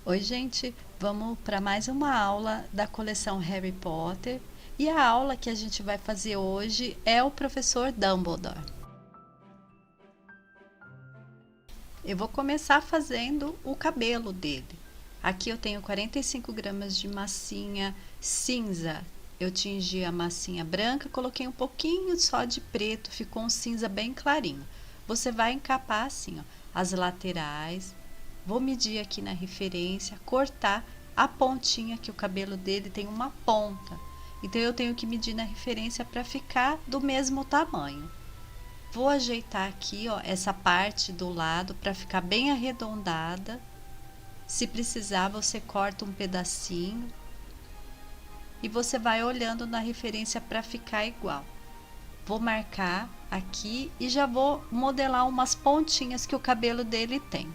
Oi, gente, vamos para mais uma aula da coleção Harry Potter. E a aula que a gente vai fazer hoje é o professor Dumbledore. Eu vou começar fazendo o cabelo dele. Aqui eu tenho 45 gramas de massinha cinza. Eu tingi a massinha branca, coloquei um pouquinho só de preto, ficou um cinza bem clarinho. Você vai encapar assim, ó, as laterais. Vou medir aqui na referência, cortar a pontinha, que o cabelo dele tem uma ponta. Então eu tenho que medir na referência para ficar do mesmo tamanho. Vou ajeitar aqui, ó, essa parte do lado para ficar bem arredondada. Se precisar, você corta um pedacinho e você vai olhando na referência para ficar igual. Vou marcar aqui e já vou modelar umas pontinhas que o cabelo dele tem.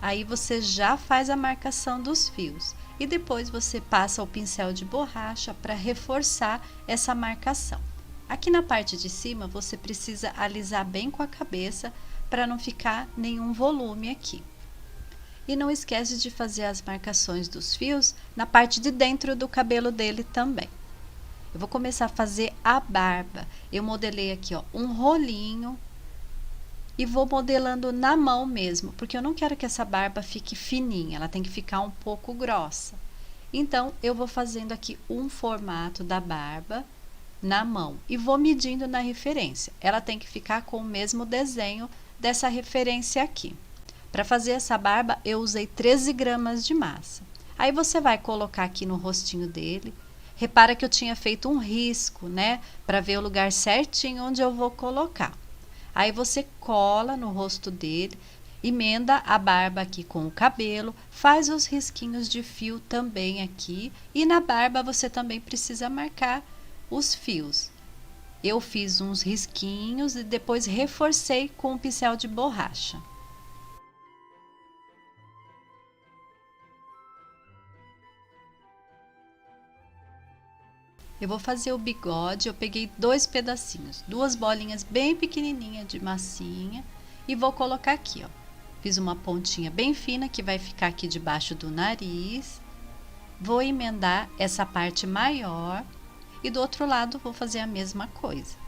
Aí você já faz a marcação dos fios e depois você passa o pincel de borracha para reforçar essa marcação. Aqui na parte de cima você precisa alisar bem com a cabeça para não ficar nenhum volume aqui. E não esquece de fazer as marcações dos fios na parte de dentro do cabelo dele também. Eu vou começar a fazer a barba. Eu modelei aqui, ó, um rolinho e vou modelando na mão mesmo, porque eu não quero que essa barba fique fininha, ela tem que ficar um pouco grossa. Então, eu vou fazendo aqui um formato da barba na mão e vou medindo na referência. Ela tem que ficar com o mesmo desenho dessa referência aqui. Para fazer essa barba, eu usei 13 gramas de massa. Aí você vai colocar aqui no rostinho dele. Repara que eu tinha feito um risco, né? Para ver o lugar certinho onde eu vou colocar. Aí você cola no rosto dele, emenda a barba aqui com o cabelo, faz os risquinhos de fio também aqui. E na barba você também precisa marcar os fios. Eu fiz uns risquinhos e depois reforcei com um pincel de borracha. Eu vou fazer o bigode, eu peguei 2 pedacinhos, 2 bolinhas bem pequenininhas de massinha e vou colocar aqui, ó. Fiz uma pontinha bem fina que vai ficar aqui debaixo do nariz. Vou emendar essa parte maior e do outro lado vou fazer a mesma coisa.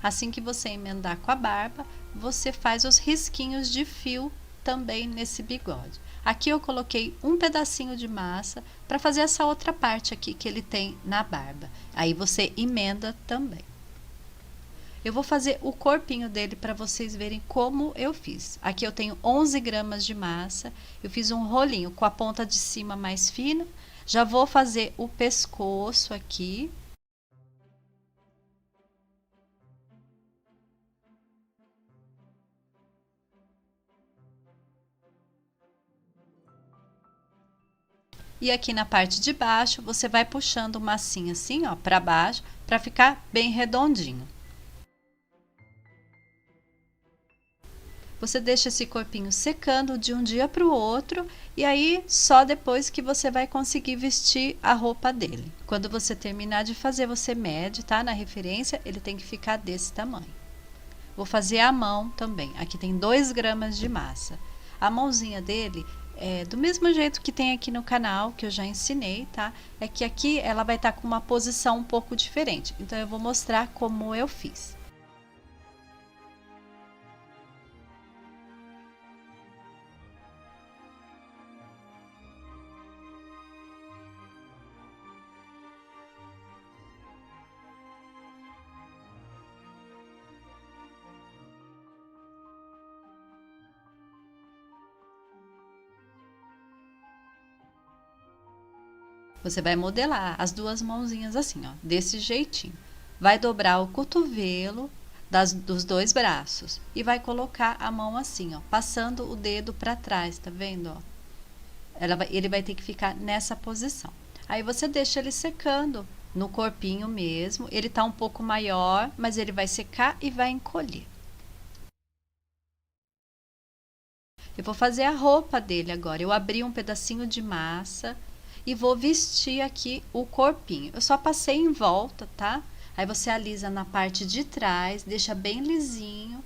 Assim que você emendar com a barba, você faz os risquinhos de fio também nesse bigode. Aqui eu coloquei um pedacinho de massa para fazer essa outra parte aqui que ele tem na barba. Aí você emenda também. Eu vou fazer o corpinho dele para vocês verem como eu fiz. Aqui eu tenho 11 gramas de massa, eu fiz um rolinho com a ponta de cima mais fina. Já vou fazer o pescoço aqui. E aqui na parte de baixo, você vai puxando o massinho assim, ó, para baixo, para ficar bem redondinho. Você deixa esse corpinho secando de um dia para o outro e aí só depois que você vai conseguir vestir a roupa dele. Quando você terminar de fazer, você mede, tá? Na referência, ele tem que ficar desse tamanho. Vou fazer a mão também. Aqui tem 2 gramas de massa. A mãozinha dele do mesmo jeito que tem aqui no canal, que eu já ensinei, tá? É que aqui ela vai estar com uma posição um pouco diferente. Então, eu vou mostrar como eu fiz. Você vai modelar as 2 mãozinhas assim, ó, desse jeitinho. Vai dobrar o cotovelo dos 2 braços e vai colocar a mão assim, ó, passando o dedo para trás, tá vendo, ó? Ele vai ter que ficar nessa posição. Aí você deixa ele secando no corpinho mesmo. Ele tá um pouco maior, mas ele vai secar e vai encolher. Eu vou fazer a roupa dele agora. Eu abri um pedacinho de massa e vou vestir aqui o corpinho. Eu só passei em volta, tá? Aí você alisa na parte de trás, deixa bem lisinho,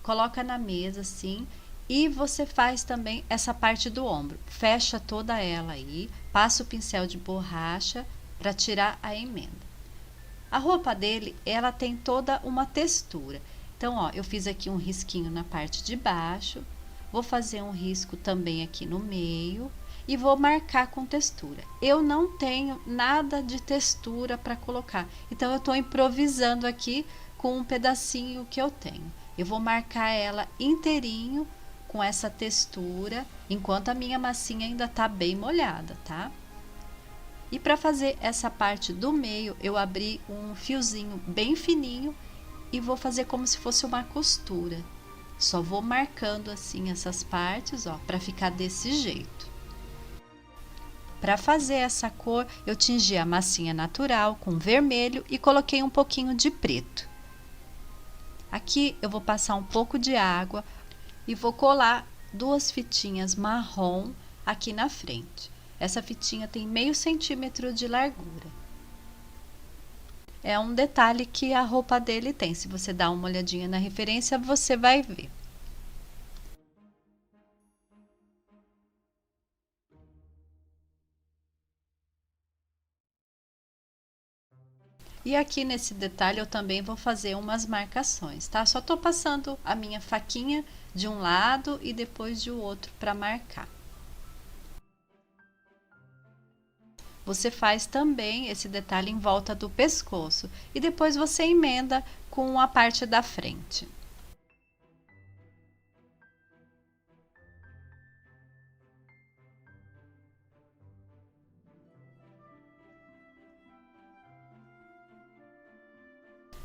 coloca na mesa assim, e você faz também essa parte do ombro. Fecha toda ela aí, passa o pincel de borracha para tirar a emenda. A roupa dele, ela tem toda uma textura. Então, ó, eu fiz aqui um risquinho na parte de baixo, vou fazer um risco também aqui no meio e vou marcar com textura. Eu não tenho nada de textura para colocar, então eu estou improvisando aqui com um pedacinho que eu tenho. Eu vou marcar ela inteirinho com essa textura, enquanto a minha massinha ainda tá bem molhada, tá? E para fazer essa parte do meio, eu abri um fiozinho bem fininho e vou fazer como se fosse uma costura. Só vou marcando assim essas partes, ó, para ficar desse jeito. Para fazer essa cor, eu tingi a massinha natural com vermelho e coloquei um pouquinho de preto. Aqui eu vou passar um pouco de água e vou colar duas fitinhas marrom aqui na frente. Essa fitinha tem meio centímetro de largura. É um detalhe que a roupa dele tem. Se você dá uma olhadinha na referência, você vai ver. E aqui nesse detalhe eu também vou fazer umas marcações, tá? Só tô passando a minha faquinha de um lado e depois de outro para marcar. Você faz também esse detalhe em volta do pescoço e depois você emenda com a parte da frente.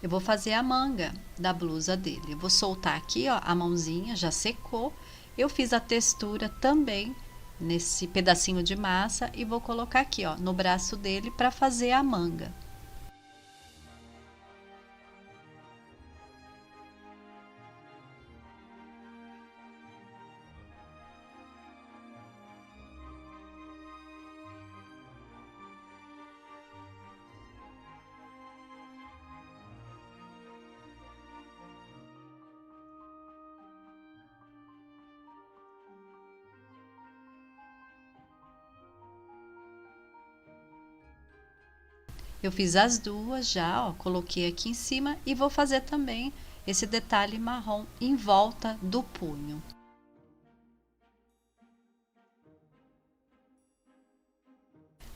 Eu vou fazer a manga da blusa dele. Eu vou soltar aqui, ó, a mãozinha já secou. Eu fiz a textura também nesse pedacinho de massa e vou colocar aqui, ó, no braço dele para fazer a manga. Eu fiz as duas já, ó, coloquei aqui em cima e vou fazer também esse detalhe marrom em volta do punho.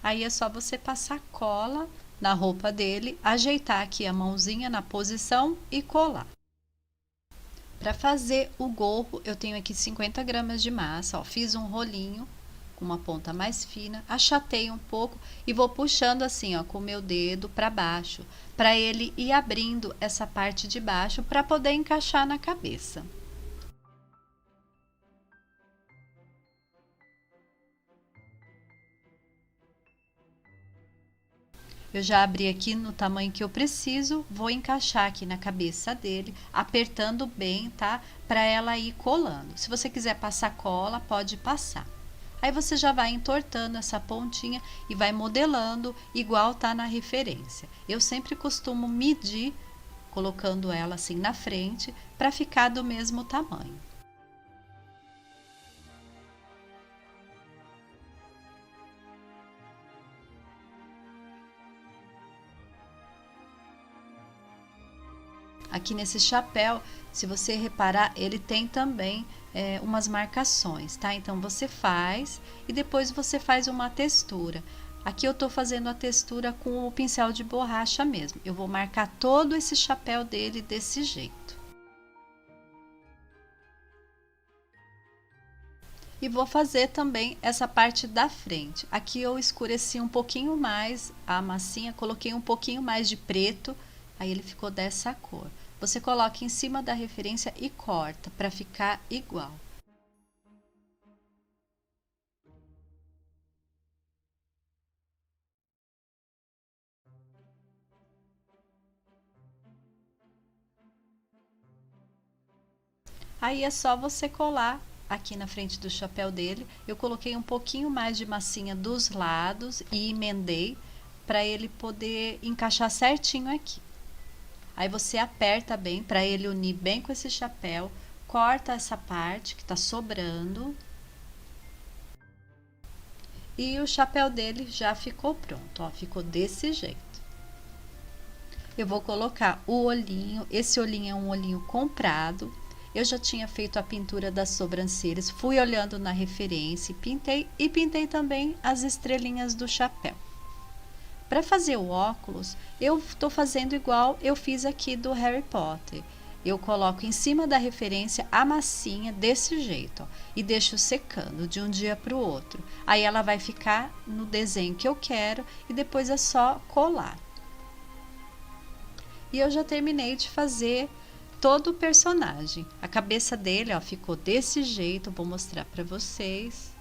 Aí é só você passar cola na roupa dele, ajeitar aqui a mãozinha na posição e colar. Para fazer o gorro, eu tenho aqui 50 gramas de massa, ó, fiz um rolinho com uma ponta mais fina, achatei um pouco e vou puxando assim, ó, com o meu dedo para baixo, para ele ir abrindo essa parte de baixo para poder encaixar na cabeça. Eu já abri aqui no tamanho que eu preciso, vou encaixar aqui na cabeça dele, apertando bem, tá? Para ela ir colando. Se você quiser passar cola, pode passar. Aí você já vai entortando essa pontinha e vai modelando igual tá na referência. Eu sempre costumo medir, colocando ela assim na frente, para ficar do mesmo tamanho. Aqui nesse chapéu, se você reparar, ele tem também umas marcações, tá? Então você faz e depois você faz uma textura. Aqui eu tô fazendo a textura com o pincel de borracha mesmo. Eu vou marcar todo esse chapéu dele desse jeito. E vou fazer também essa parte da frente. Aqui eu escureci um pouquinho mais a massinha, coloquei um pouquinho mais de preto, aí ele ficou dessa cor. Você coloca em cima da referência e corta para ficar igual. Aí é só você colar aqui na frente do chapéu dele. Eu coloquei um pouquinho mais de massinha dos lados e emendei para ele poder encaixar certinho aqui. Aí você aperta bem para ele unir bem com esse chapéu, corta essa parte que está sobrando. E o chapéu dele já ficou pronto, ó, ficou desse jeito. Eu vou colocar o olhinho, esse olhinho é um olhinho comprado. Eu já tinha feito a pintura das sobrancelhas, fui olhando na referência e pintei também as estrelinhas do chapéu. Para fazer o óculos, eu estou fazendo igual eu fiz aqui do Harry Potter. Eu coloco em cima da referência a massinha desse jeito, ó, e deixo secando de um dia para o outro. Aí ela vai ficar no desenho que eu quero e depois é só colar. E eu já terminei de fazer todo o personagem. A cabeça dele, ó, ficou desse jeito, vou mostrar para vocês.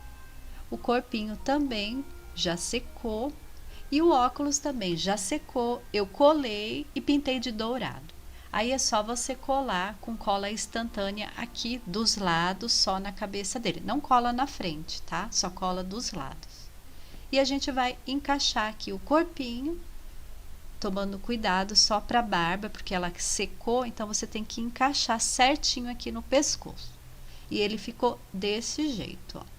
O corpinho também já secou. E o óculos também já secou, eu colei e pintei de dourado. Aí é só você colar com cola instantânea aqui dos lados, só na cabeça dele. Não cola na frente, tá? Só cola dos lados. E a gente vai encaixar aqui o corpinho, tomando cuidado só para a barba, porque ela secou, então você tem que encaixar certinho aqui no pescoço. E ele ficou desse jeito, ó.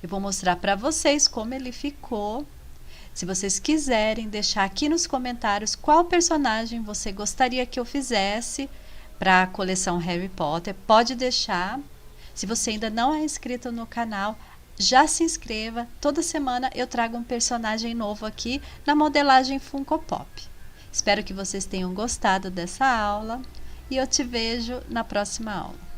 Eu vou mostrar para vocês como ele ficou. Se vocês quiserem deixar aqui nos comentários qual personagem você gostaria que eu fizesse para a coleção Harry Potter, pode deixar. Se você ainda não é inscrito no canal, já se inscreva. Toda semana eu trago um personagem novo aqui na modelagem Funko Pop. Espero que vocês tenham gostado dessa aula e eu te vejo na próxima aula.